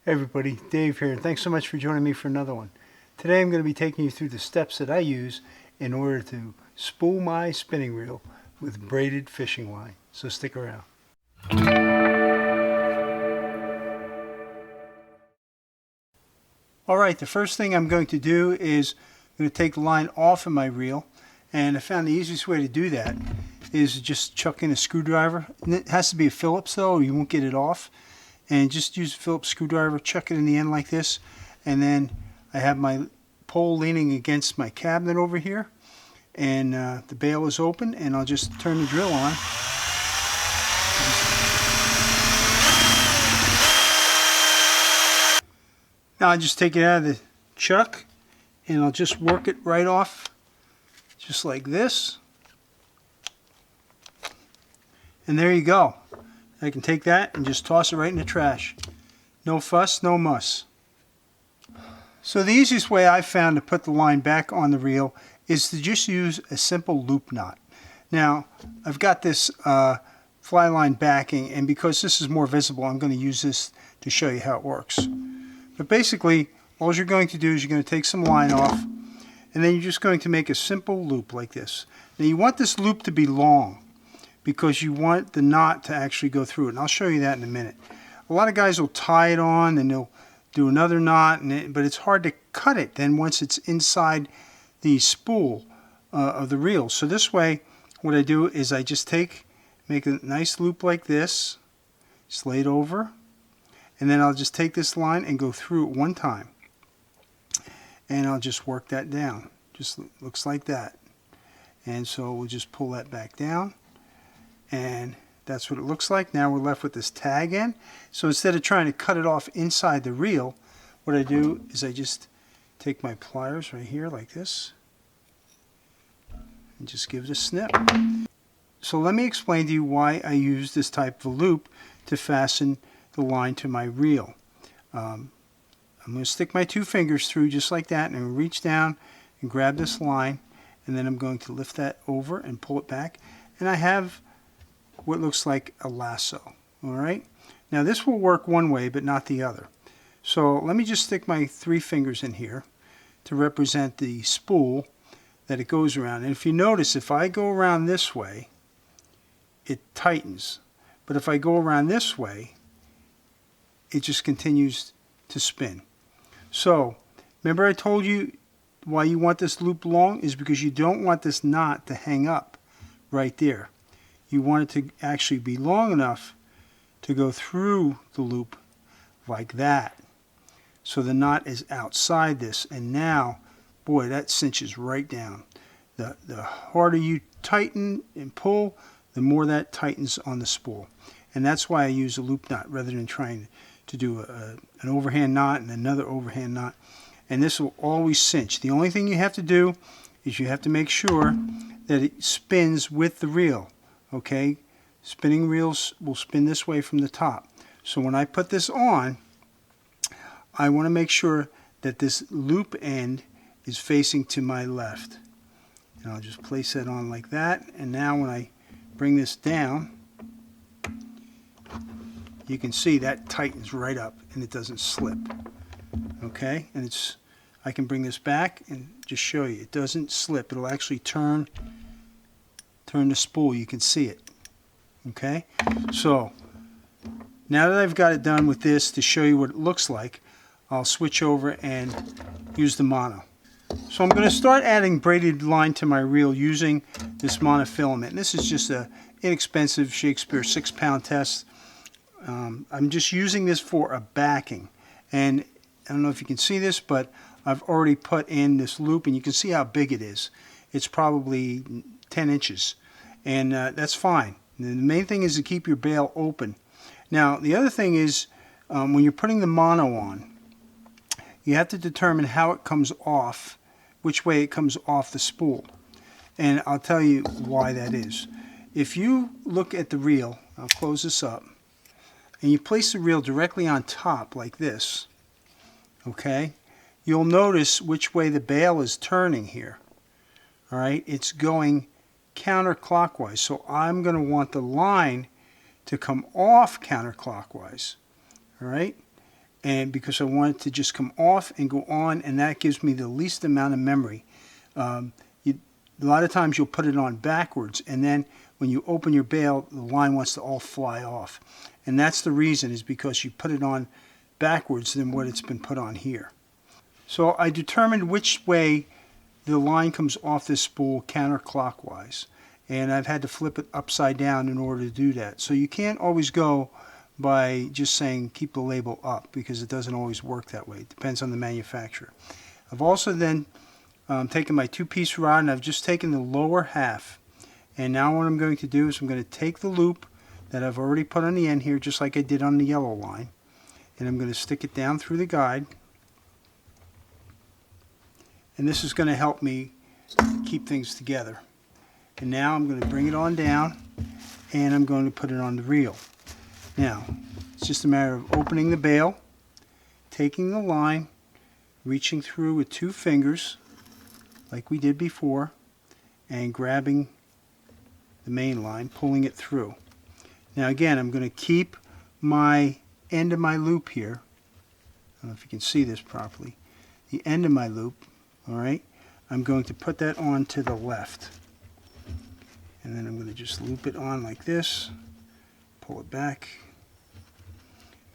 Hey everybody, Dave here, and thanks so much for joining me for another one. Today I'm going to be taking you through the steps that I use in order to spool my spinning reel with braided fishing line, so stick around. Alright, the first thing I'm going to do is I'm going to take the line off of my reel, and I found the easiest way to do that is just chuck in a screwdriver. And it has to be a Phillips though, or you won't get it off. And just use a Phillips screwdriver, chuck it in the end like this, and then I have my pole leaning against my cabinet over here, and the bail is open, and I'll just turn the drill on. Now I just take it out of the chuck, and I'll just work it right off, just like this. And there you go. I can take that and just toss it right in the trash. No fuss, no muss. So the easiest way I've found to put the line back on the reel is to just use a simple loop knot. Now, I've got this fly line backing, and because this is more visible, I'm going to use this to show you how it works. But basically, all you're going to do is you're going to take some line off, and then you're just going to make a simple loop like this. Now you want this loop to be long, because you want the knot to actually go through it. And I'll show you that in a minute. A lot of guys will tie it on and they'll do another knot, but it's hard to cut it then once it's inside the spool of the reel. So this way, what I do is I just make a nice loop like this, just lay it over, and then I'll just take this line and go through it one time. And I'll just work that down. Just looks like that. And so we'll just pull that back down. And that's what it looks like. Now we're left with this tag end. So instead of trying to cut it off inside the reel, what I do is I just take my pliers right here like this and just give it a snip. So let me explain to you why I use this type of a loop to fasten the line to my reel. I'm going to stick my two fingers through just like that, and I'm going to reach down and grab this line, and then I'm going to lift that over and pull it back, and I have what looks like a lasso. Alright, now this will work one way but not the other. So let me just stick my three fingers in here to represent the spool that it goes around. And if you notice, if I go around this way, it tightens, but if I go around this way, it just continues to spin. So remember I told you why you want this loop long is because you don't want this knot to hang up right there. You want it to actually be long enough to go through the loop like that. So the knot is outside this, and now, boy, that cinches right down. The harder you tighten and pull, the more that tightens on the spool. And that's why I use a loop knot rather than trying to do an overhand knot and another overhand knot. And this will always cinch. The only thing you have to do is you have to make sure that it spins with the reel. Okay, spinning reels will spin this way from the top. So when I put this on, I want to make sure that this loop end is facing to my left. And I'll just place that on like that. And now when I bring this down, you can see that tightens right up and it doesn't slip. Okay, and I can bring this back and just show you. It doesn't slip. It'll actually turn the spool. You can see it. Okay, so now that I've got it done with this to show you what it looks like, I'll switch over and use the mono. So I'm going to start adding braided line to my reel using this monofilament. And this is just a inexpensive Shakespeare 6-pound test. I'm just using this for a backing, and I don't know if you can see this, but I've already put in this loop, and you can see how big it is. It's probably 10 inches. And that's fine. The main thing is to keep your bail open. Now the other thing is when you're putting the mono on, you have to determine how it comes off, which way it comes off the spool. And I'll tell you why that is. If you look at the reel, I'll close this up, and you place the reel directly on top like this, okay, you'll notice which way the bail is turning here. Alright, it's going counterclockwise. So I'm going to want the line to come off counterclockwise. Alright, and because I want it to just come off and go on, and that gives me the least amount of memory. A lot of times you'll put it on backwards, and then when you open your bail, the line wants to all fly off. And that's the reason, is because you put it on backwards than what it's been put on here. So I determined which way the line comes off this spool counterclockwise, and I've had to flip it upside down in order to do that. So you can't always go by just saying keep the label up, because it doesn't always work that way. It depends on the manufacturer. I've also then taken my two-piece rod, and I've just taken the lower half, and now what I'm going to do is I'm going to take the loop that I've already put on the end here, just like I did on the yellow line, and I'm going to stick it down through the guide, and this is going to help me keep things together. And now I'm going to bring it on down, and I'm going to put it on the reel. Now it's just a matter of opening the bail, taking the line, reaching through with two fingers like we did before, and grabbing the main line, pulling it through. Now again, I'm going to keep my end of my loop here. I don't know if you can see this properly. The end of my loop, all right, I'm going to put that on to the left. And then I'm going to just loop it on like this, pull it back.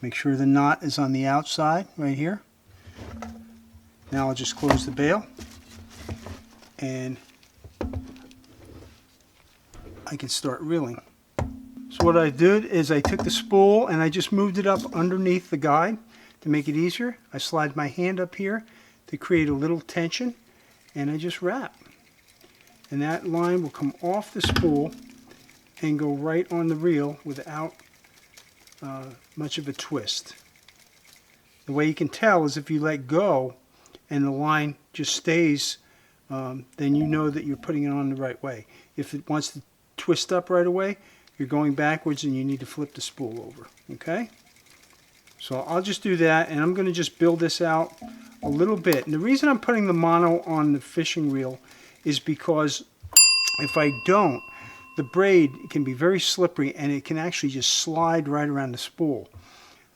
Make sure the knot is on the outside right here. Now I'll just close the bail, and I can start reeling. So what I did is I took the spool and I just moved it up underneath the guide to make it easier. I slide my hand up here to create a little tension, and I just wrap. And that line will come off the spool and go right on the reel without much of a twist. The way you can tell is if you let go and the line just stays, then you know that you're putting it on the right way. If it wants to twist up right away, you're going backwards and you need to flip the spool over. Okay? So I'll just do that, and I'm going to just build this out a little bit. And the reason I'm putting the mono on the fishing reel is because if I don't, the braid can be very slippery and it can actually just slide right around the spool.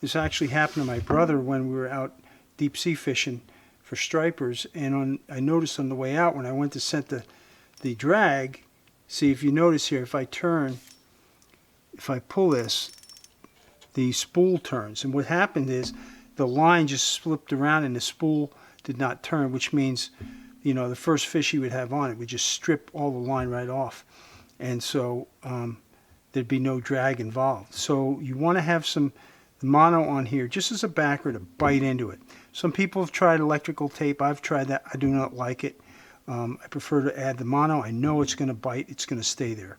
This actually happened to my brother when we were out deep sea fishing for stripers, and I noticed on the way out when I went to set the drag, see if you notice here, if I pull this, the spool turns, and what happened is the line just slipped around and the spool did not turn, which means, you know, the first fish he would have on it would just strip all the line right off, and so there'd be no drag involved. So you want to have some mono on here just as a backer to bite into it. Some people have tried electrical tape. I've tried that. I do not like it. I prefer to add the mono. I know it's going to bite. It's going to stay there.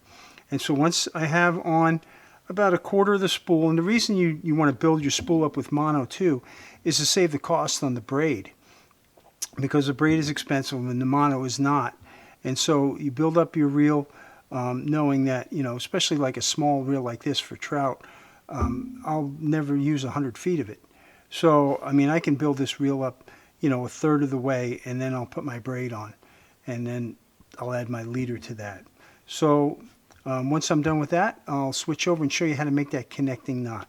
And so once I have on about a quarter of the spool, and the reason you want to build your spool up with mono too is to save the cost on the braid, because the braid is expensive and the mono is not. And so you build up your reel knowing that, you know, especially like a small reel like this for trout, I'll never use 100 feet of it. So, I mean, I can build this reel up, you know, a third of the way, and then I'll put my braid on, and then I'll add my leader to that. So once I'm done with that, I'll switch over and show you how to make that connecting knot.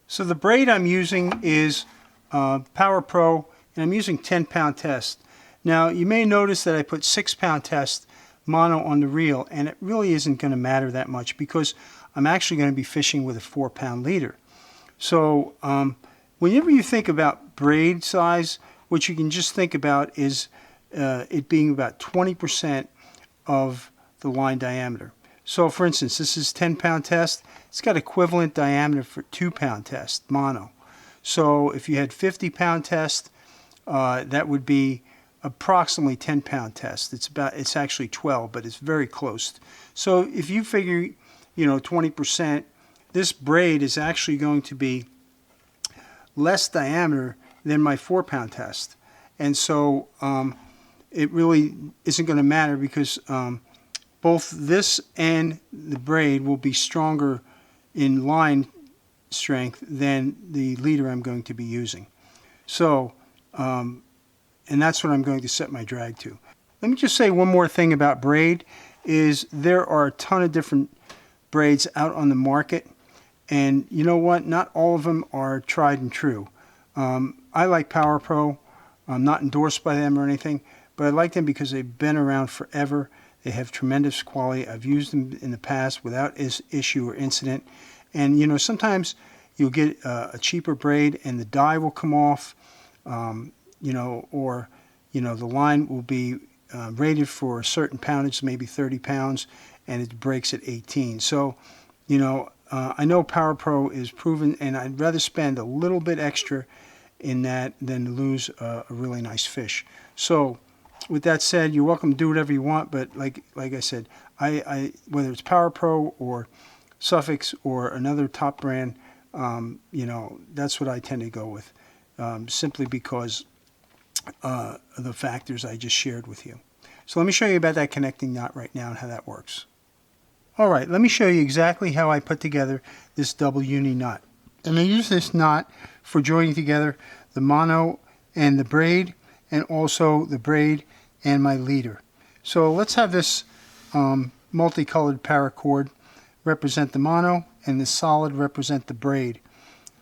So the braid I'm using is Power Pro, and I'm using 10-pound test. Now, you may notice that I put 6-pound test mono on the reel, and it really isn't going to matter that much because I'm actually going to be fishing with a 4-pound leader. So whenever you think about braid size, what you can just think about is it being about 20% of the line diameter. So for instance, this is 10-pound test. It's got equivalent diameter for 2-pound test mono. So if you had 50-pound test, that would be approximately 10-pound test. It's actually 12, but it's very close. So if you figure, you know, 20%, this braid is actually going to be less diameter than my 4-pound test. And so it really isn't going to matter because both this and the braid will be stronger in line strength than the leader I'm going to be using. So, and that's what I'm going to set my drag to. Let me just say one more thing about braid is there are a ton of different braids out on the market, And you know what? Not all of them are tried and true. I like Power Pro. I'm not endorsed by them or anything, but I like them because they've been around forever. They have tremendous quality. I've used them in the past without issue or incident. And you know, sometimes you'll get a cheaper braid and the dye will come off, you know, or you know, the line will be rated for a certain poundage, maybe 30 pounds, and it breaks at 18. So, you know, I know Power Pro is proven, and I'd rather spend a little bit extra in that than lose a really nice fish. So, with that said, you're welcome to do whatever you want, but like I said, I whether it's Power Pro or Suffix or another top brand, you know, that's what I tend to go with, simply because of the factors I just shared with you. So let me show you about that connecting knot right now and how that works. All right, let me show you exactly how I put together this double uni knot. And I use this knot for joining together the mono and the braid, and also the braid and my leader. So let's have this multicolored paracord represent the mono and the solid represent the braid.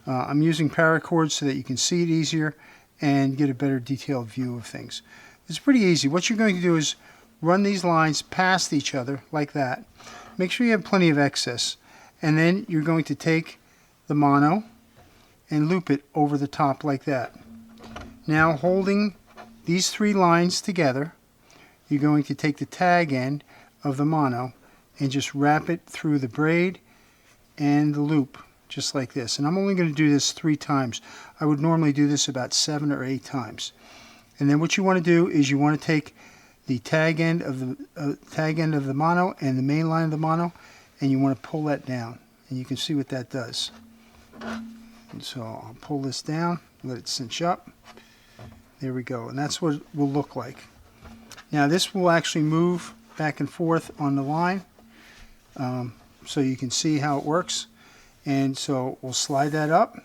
I'm using paracord so that you can see it easier and get a better detailed view of things. It's pretty easy. What you're going to do is run these lines past each other like that. Make sure you have plenty of excess, and then you're going to take the mono and loop it over the top like that. Now, holding these three lines together, you're going to take the tag end of the mono and just wrap it through the braid and the loop, just like this. And I'm only going to do this 3 times. I would normally do this about 7 or 8 times. And then what you want to do is you want to take the tag end of the mono and the main line of the mono, and you want to pull that down. And you can see what that does. And so I'll pull this down, let it cinch up. There we go, and that's what it will look like. Now this will actually move back and forth on the line, so you can see how it works. And so we'll slide that up.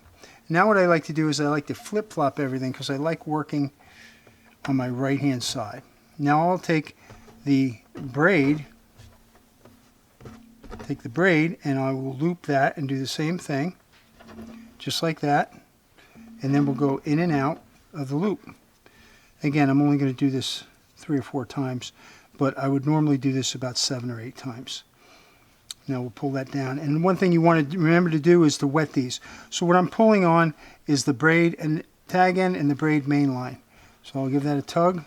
Now what I like to do is I like to flip-flop everything because I like working on my right hand side. Now I'll take the braid, and I will loop that and do the same thing, just like that. And then we'll go in and out of the loop. Again, I'm only going to do this 3 or 4 times, but I would normally do this about 7 or 8 times. Now we'll pull that down. And one thing you want to remember to do is to wet these. So what I'm pulling on is the braid and tag end and the braid main line. So I'll give that a tug.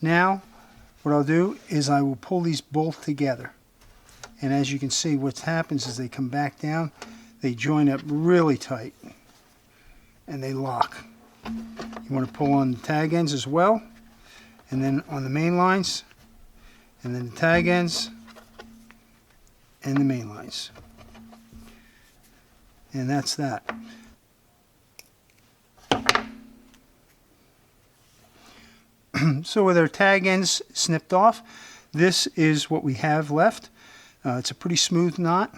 Now what I'll do is I will pull these both together. And as you can see, what happens is they come back down, they join up really tight, and they lock. You want to pull on the tag ends as well, and then on the main lines, and then the tag ends, and the main lines. And that's that. So with our tag ends snipped off, this is what we have left. It's a pretty smooth knot,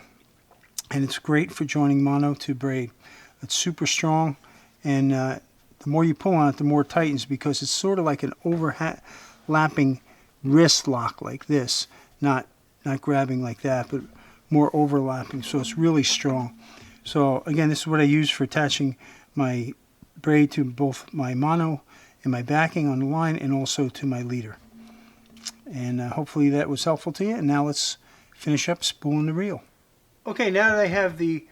and it's great for joining mono to braid. It's super strong, and the more you pull on it, the more it tightens, because it's sort of like an overlapping wrist lock like this. Not grabbing like that, but more overlapping, so it's really strong. So again, this is what I use for attaching my braid to both my mono and my backing on the line, and also to my leader. And hopefully that was helpful to you. And now let's finish up spooling the reel. Okay, now that I have the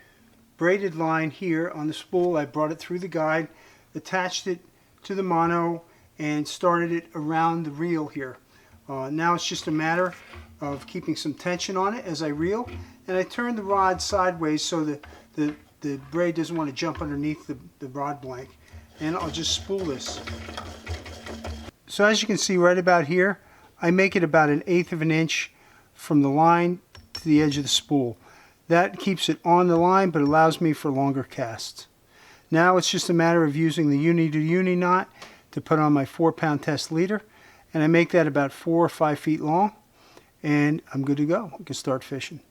braided line here on the spool, I brought it through the guide, attached it to the mono, and started it around the reel here. Now it's just a matter of keeping some tension on it as I reel, and I turn the rod sideways so that the braid doesn't want to jump underneath the rod blank, and I'll just spool this. So as you can see right about here, I make it about 1/8 of an inch from the line to the edge of the spool. That keeps it on the line, but allows me for longer casts. Now it's just a matter of using the uni to uni knot to put on my 4-pound test leader, and I make that about 4 or 5 feet long, and I'm good to go. I can start fishing.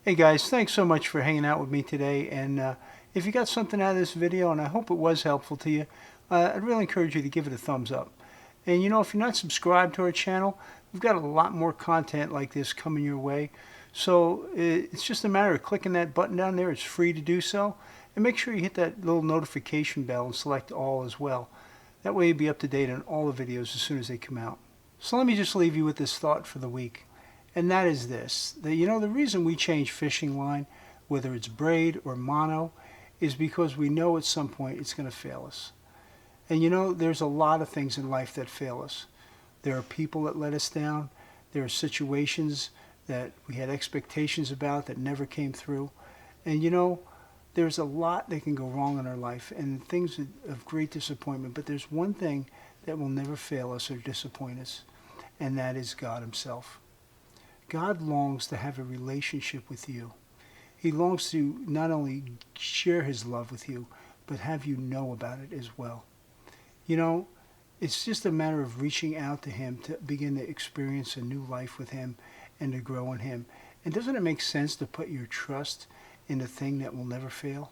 Hey guys, thanks so much for hanging out with me today, and if you got something out of this video, and I hope it was helpful to you, I'd really encourage you to give it a thumbs up. And you know, if you're not subscribed to our channel, we've got a lot more content like this coming your way. So it's just a matter of clicking that button down there. It's free to do so. And make sure you hit that little notification bell and select all as well. That way you'll be up to date on all the videos as soon as they come out. So let me just leave you with this thought for the week. And that is this, that the reason we change fishing line, whether it's braid or mono, is because we know at some point it's going to fail us. And there's a lot of things in life that fail us. There are people that let us down. There are situations that we had expectations about that never came through. And there's a lot that can go wrong in our life and things of great disappointment. But there's one thing that will never fail us or disappoint us, and that is God himself. God longs to have a relationship with you. He longs to not only share his love with you, but have you know about it as well. It's just a matter of reaching out to him to begin to experience a new life with him and to grow in him. And doesn't it make sense to put your trust in a thing that will never fail?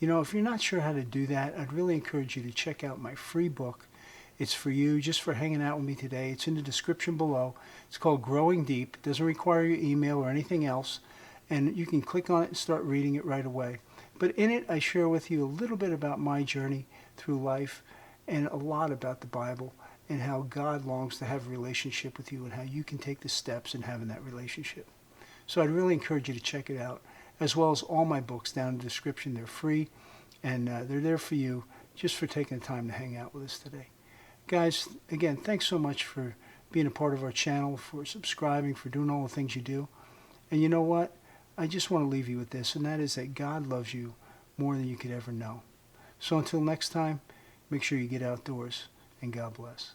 If you're not sure how to do that, I'd really encourage you to check out my free book. It's for you, just for hanging out with me today. It's in the description below. It's called Growing Deep. It doesn't require your email or anything else. And you can click on it and start reading it right away. But in it, I share with you a little bit about my journey through life and a lot about the Bible and how God longs to have a relationship with you and how you can take the steps in having that relationship. So I'd really encourage you to check it out, as well as all my books down in the description. They're free, and they're there for you just for taking the time to hang out with us today. Guys, again, thanks so much for being a part of our channel, for subscribing, for doing all the things you do. And you know what? I just want to leave you with this, and that is that God loves you more than you could ever know. So until next time, make sure you get outdoors, and God bless.